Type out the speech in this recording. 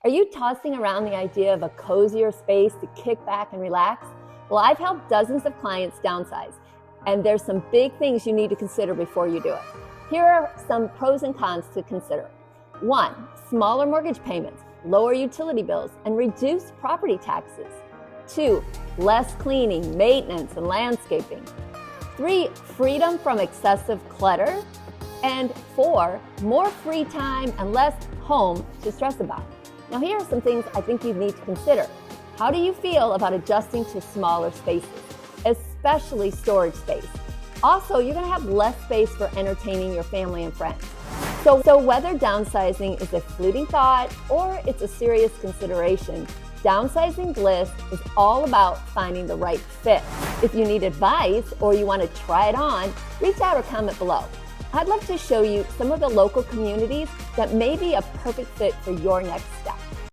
Are you tossing around the idea of a cozier space to kick back and relax? Well, I've helped dozens of clients downsize, and there's some big things you need to consider before you do it. Here are some pros and cons to consider. 1, smaller mortgage payments, lower utility bills, and reduced property taxes. 2, less cleaning, maintenance, and landscaping. 3, freedom from excessive clutter. And 4, more free time and less home to stress about. Now, here are some things I think you need to consider. How do you feel about adjusting to smaller spaces, especially storage space? Also, you're going to have less space for entertaining your family and friends. So whether downsizing is a fleeting thought or it's a serious consideration, Downsizing Bliss is all about finding the right fit. If you need advice or you want to try it on, reach out or comment below. I'd love to show you some of the local communities that may be a perfect fit for your next step.